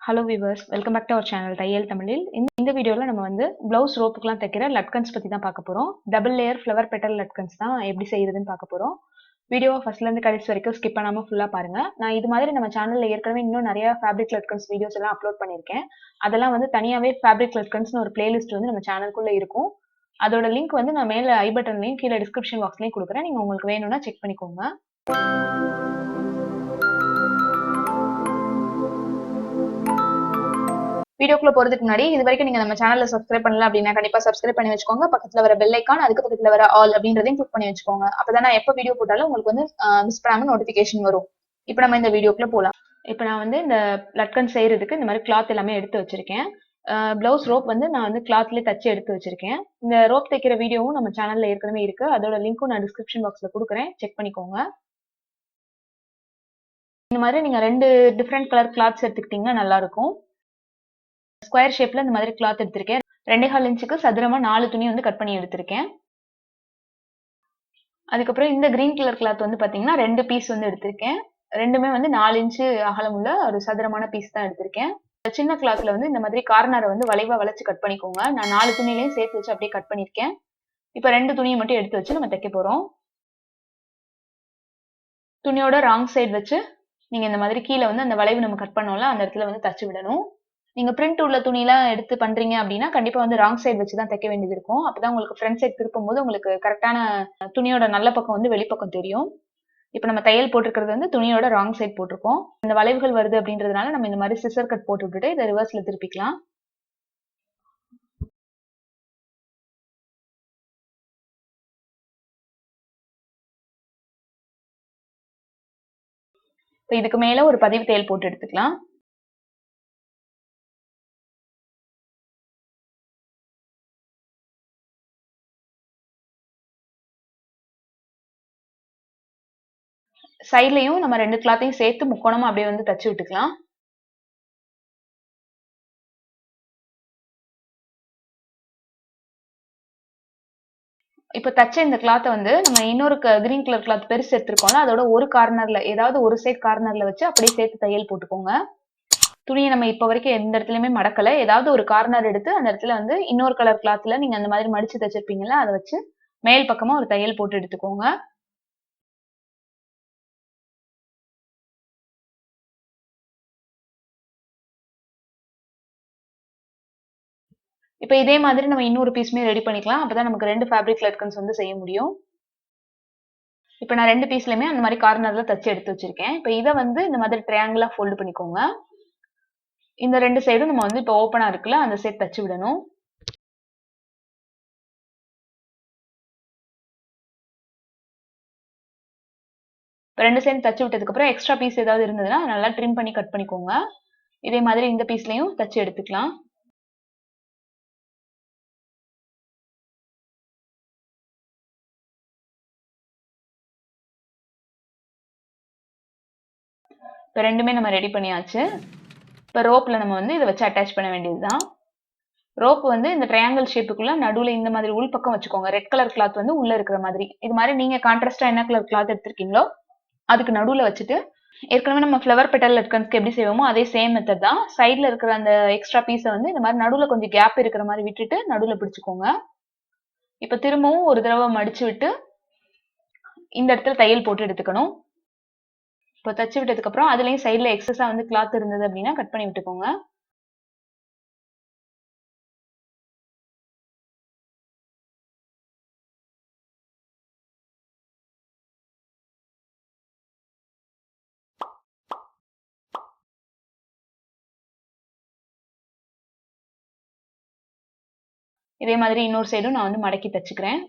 Hello viewers, welcome back to our channel Thaiyal Tamilil. இந்த வீடியோல நம்ம வந்து blouse ropeக்குலாம் தைக்கிற Latkans பத்தி தான் பார்க்க போறோம். Double layer flower petal Latkans தான் எப்படி செய்யறதுன்னு பார்க்க போறோம். வீடியோவை ஃபர்ஸ்ட்ல இருந்து கடைசி வரைக்கும் ஸ்கிப் பண்ணாம ஃபுல்லா பாருங்க. நான் இது மாதிரி நம்ம சேனல்ல ஏற்கனவே இன்னும் நிறைய fabric Latkans வீடியோஸ் எல்லாம் அப்லோட் பண்ணிருக்கேன். அதெல்லாம் வந்து தனியாவே fabric Latkansனு ஒரு பிளேலிஸ்ட் வந்து நம்ம சேனலுக்குள்ள இருக்கும். அதோட லிங்க் வந்து நான் மேல ஐ பட்டன்லயும் கீழ டிஸ்கிரிப்ஷன் பாக்ஸ்லயும் கொடுக்குறேன். நீங்க உங்களுக்கு வேணும்னா செக் பண்ணிக்கோங்க. வீடியோக்குள்ள போறதுக்கு முன்னாடி இது வரைக்கும் நீங்க நம்ம சேனல்ல சப்ஸ்கிரைப் பண்ணல அப்படின்னா கண்டிப்பா சப்ஸ்கிரைப் பண்ணி வச்சுக்கோங்க. பக்கத்துல வர பெல் ஐகான் அதுக்கு பக்கத்துல வர ஆல் அப்படின்றதையும் கிளிக் பண்ணி வச்சுக்கோங்க. அப்பதான் நான் எப்ப வீடியோ போட்டாலும் உங்களுக்கு வந்து மிஸ் பண்ணாம நோட்டிபிகேஷன் வரும். இப்போ நம்ம இந்த வீடியோக்குள்ள போலாம். இப்போ நான் வந்து இந்த லட்கன் செய்யறதுக்கு இந்த மாதிரி கிளாத் எல்லாமே எடுத்து வச்சிருக்கேன். பிளவுஸ் ரோப் வந்து நான் வந்து கிளாத்லயே தச்சு எடுத்து வச்சிருக்கேன். இந்த ரோப் தைக்கிற வீடியோவும் நம்ம சேனல்ல ஏற்கனவே இருக்கு. அதோட லிங்க்கும் நான் டிஸ்கிரிப்ஷன் பாக்ஸ்ல கொடுக்குறேன், செக் பண்ணிக்கோங்க. இந்த மாதிரி நீங்க 2 டிஃப்ரெண்ட் கலர் கிளாத்ஸ் எடுத்துக்கிட்டீங்கன்னா நல்லா இருக்கும். ஸ்கொயர் ஷேப்ல இந்த மாதிரி கிளாத் எடுத்திருக்கேன். 2.25 இன்ச்சுக்கு சதுரமா 4 துணி வந்து கட் பண்ணி எடுத்திருக்கேன். அதுக்கப்புறம் இந்த கிரீன் கலர் கிளாத் வந்து பாத்தீங்கன்னா 2 பீஸ் வந்து எடுத்திருக்கேன். ரெண்டுமே வந்து 4 இன்ச்சு அகலம் உள்ள ஒரு சதுரமான பீஸ் தான் எடுத்திருக்கேன். சின்ன கிளாத்ல வந்து இந்த மாதிரி கார்னரை வந்து வளைவா வளைச்சு கட் பண்ணிக்கோங்க. நான் 4 துணிலையும் சேர்த்து வச்சு அப்படியே கட் பண்ணிருக்கேன். இப்ப 2 துணியை மட்டும் எடுத்து வச்சு நம்ம தைக்க போறோம். துணியோட ராங் சைடு வச்சு நீங்க இந்த மாதிரி கீழே வந்து அந்த வளைவு நம்ம கட் பண்ணோம்ல அந்த இடத்துல வந்து தச்சு விடணும். நீங்க பிரிண்ட் உள்ள துணிலாம் எடுத்து பண்றீங்க அப்படின்னா கண்டிப்பா வந்து ராங் சைடு வச்சு தான் தைக்க வேண்டியது இருக்கும். அப்பதான் உங்களுக்கு ஃப்ரண்ட் சைடு திருப்பும் போது உங்களுக்கு கரெக்டான துணியோட நல்ல பக்கம் வந்து வெளிப்பக்கம் தெரியும். இப்போ நம்ம தையல் போட்டிருக்கிறது வந்து துணியோட ராங் சைடு போட்டிருக்கோம். இந்த வளைவுகள் வருது அப்படின்றதுனால நம்ம இந்த மாதிரி சிசர் கட் போட்டு விட்டுட்டு இதை ரிவர்ஸ்ல திருப்பிக்கலாம். இப்போ இதுக்கு மேல ஒரு பதிவு தையல் போட்டு எடுத்துக்கலாம். சைட்லயும் நம்ம 2 கிளாத்தையும் சேர்த்து முக்கோணமா அப்படியே வந்து தச்சு விட்டுக்கலாம். இப்ப தச்ச இந்த கிளாத்தை வந்து நம்ம இன்னொரு கிரீன் கலர் கிளாத் பெருசு எடுத்திருக்கோம்ல அதோட ஒரு கார்னர்ல ஏதாவது ஒரு சைட் கார்னர்ல வச்சு அப்படியே சேர்த்து தையல் போட்டுக்கோங்க. துணியை நம்ம இப்ப வரைக்கும் எந்த இடத்துலயுமே மடக்கல. ஏதாவது ஒரு கார்னர் எடுத்து அந்த இடத்துல வந்து இன்னொரு கலர் கிளாத்ல நீங்க அந்த மாதிரி மடிச்சு தச்சிருப்பீங்கல்ல அதை வச்சு மேல் பக்கமா ஒரு தையல் போட்டு எடுத்துக்கோங்க. இப்ப இதே மாதிரி நம்ம இன்னொரு பீஸுமே ரெடி பண்ணிக்கலாம். அப்பதான் நமக்கு 2 ஃபேப்ரிக் லட்கன்ஸ் வந்து செய்ய முடியும். இப்ப நான் 2 பீஸ்லயுமே அந்த மாதிரி கார்னர்ல தச்சு எடுத்து வச்சிருக்கேன். இப்ப இதை வந்து இந்த மாதிரி ட்ரையாங்கிளா ஃபோல்டு பண்ணிக்கோங்க. இந்த 2 சைடும் நம்ம வந்து இப்ப ஓப்பனா இருக்குல்ல அந்த சைடு தச்சு விடணும். இப்போ 2 சைடு தச்சு விட்டதுக்கு அப்புறம் எக்ஸ்ட்ரா பீஸ் ஏதாவது இருந்ததுன்னா நல்லா ட்ரிம் பண்ணி கட் பண்ணிக்கோங்க. இதே மாதிரி இந்த பீஸ்லயும் தச்சு எடுத்துக்கலாம். இப்போ ரெண்டுமே நம்ம ரெடி பண்ணியாச்சு. இப்போ ரோப்ல நம்ம வந்து இதை வச்சு அட்டாச் பண்ண வேண்டியதுதான். ரோப் வந்து இந்த ட்ரையாங்கிள் ஷேப்புக்குள்ள நடுவுல இந்த மாதிரி உள் பக்கம் வச்சுக்கோங்க. ரெட் கலர் கிளாத் வந்து உள்ள இருக்கிற மாதிரி. இது மாதிரி நீங்க கான்ட்ராஸ்டா என்ன கலர் கிளாத் எடுத்திருக்கீங்களோ அதுக்கு நடுவுல வச்சுட்டு ஏற்கனவே நம்ம ஃப்ளவர் பெட்டல் லட்கன்ஸ்க்கு எப்படி செய்வோமோ அதே சேம் மெத்தட் தான். சைட்ல இருக்கிற அந்த எக்ஸ்ட்ரா பீஸை வந்து இந்த மாதிரி நடுவுல கொஞ்சம் கேப் இருக்கிற மாதிரி விட்டுட்டு நடுவுல பிடிச்சுக்கோங்க. இப்ப திரும்பவும் ஒரு தடவை மடிச்சு விட்டு இந்த இடத்துல தையல் போட்டு எடுத்துக்கணும். இப்போ தச்சு விட்டதுக்கு அப்புறம் அதுலயும் சைட்ல எக்ஸஸா வந்து கிளாத் இருந்தது அப்படின்னா கட் பண்ணி விட்டுக்கோங்க. இதே மாதிரி இன்னொரு சைடும் நான் வந்து மடக்கி தச்சுக்கிறேன்.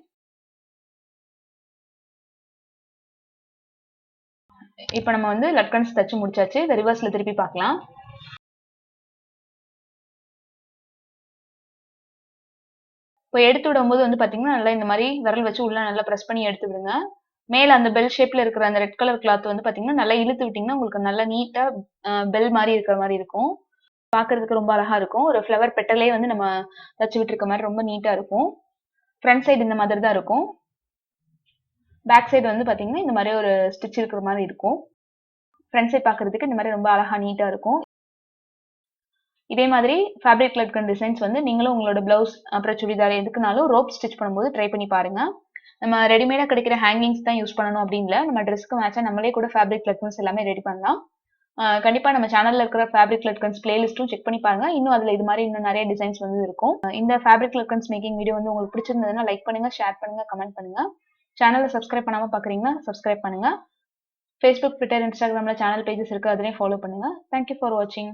இப்போ நம்ம வந்து லட்கன்ஸ் தச்சு முடிச்சாச்சு. இதை ரிவர்ஸ்ல திருப்பி பார்க்கலாம். இப்போ எடுத்து விடும்போது வந்து பாத்தீங்கன்னா நல்லா இந்த மாதிரி விரல் வச்சு உள்ள நல்லா ப்ரெஸ் பண்ணி எடுத்து விடுங்க. மேல அந்த பெல் ஷேப்ல இருக்கிற அந்த ரெட் கலர் கிளாத் வந்து பாத்தீங்கன்னா நல்லா இழுத்து விட்டீங்கன்னா உங்களுக்கு நல்லா நீட்டா பெல் மாதிரி இருக்கிற மாதிரி இருக்கும். பாக்குறதுக்கு ரொம்ப அழகா இருக்கும். ஒரு ஃப்ளவர் பெட்டலே வந்து நம்ம தச்சு விட்டுருக்க மாதிரி ரொம்ப நீட்டா இருக்கும். ஃப்ரண்ட் சைடு இந்த மாதிரி தான் இருக்கும். பேக் சைடு வந்து பாத்தீங்கன்னா இந்த மாதிரி ஒரு ஸ்டிச் இருக்கிற மாதிரி இருக்கும். ஃப்ரண்ட் சைடு பாக்குறதுக்கு இந்த மாதிரி ரொம்ப அழகா நீட்டா இருக்கும். இதே மாதிரி ஃபேப்ரிக் லட்கன் டிசைன்ஸ் வந்து நீங்களும் உங்களோட பிளவுஸ் அப்புறம் சுடிதார் எதுக்குனாலும் ரோப் ஸ்டிச் பண்ணும்போது ட்ரை பண்ணி பாருங்க. நம்ம ரெடிமேடா கிடைக்கிற ஹேங்கிங்ஸ் தான் யூஸ் பண்ணணும் அப்படின்னு இல்ல. நம்ம ட்ரெஸ்க்கு மேட்சா நம்மளே கூட ஃபேப்ரிக் லட்கன்ஸ் எல்லாமே ரெடி பண்ணலாம். கண்டிப்பா நம்ம சேனல்ல இருக்கிற ஃபேப்ரிக் லட்கன்ஸ் பிளேலிஸ்ட்டும் செக் பண்ணி பாருங்க. இன்னும் அதுல இது மாதிரி இன்னும் நிறைய டிசைன்ஸ் வந்து இருக்கும். இந்த ஃபேப்ரிக் லட்கன்ஸ் மேக்கிங் வீடியோ வந்து உங்களுக்கு பிடிச்சிருந்ததுன்னா லைக் பண்ணுங்க, ஷேர் பண்ணுங்க, கமெண்ட் பண்ணுங்க. சேனலை சப்ஸ்கிரைப் பண்ணாம பாக்குறீங்கன்னா சப்ஸ்கிரைப் பண்ணுங்க. Facebook, Twitter, Instagramல சேனல் பேஜஸ் இருக்கு. அதனையும் ஃபாலோ பண்ணுங்க. தேங்க்யூ ஃபார் வாட்சிங்.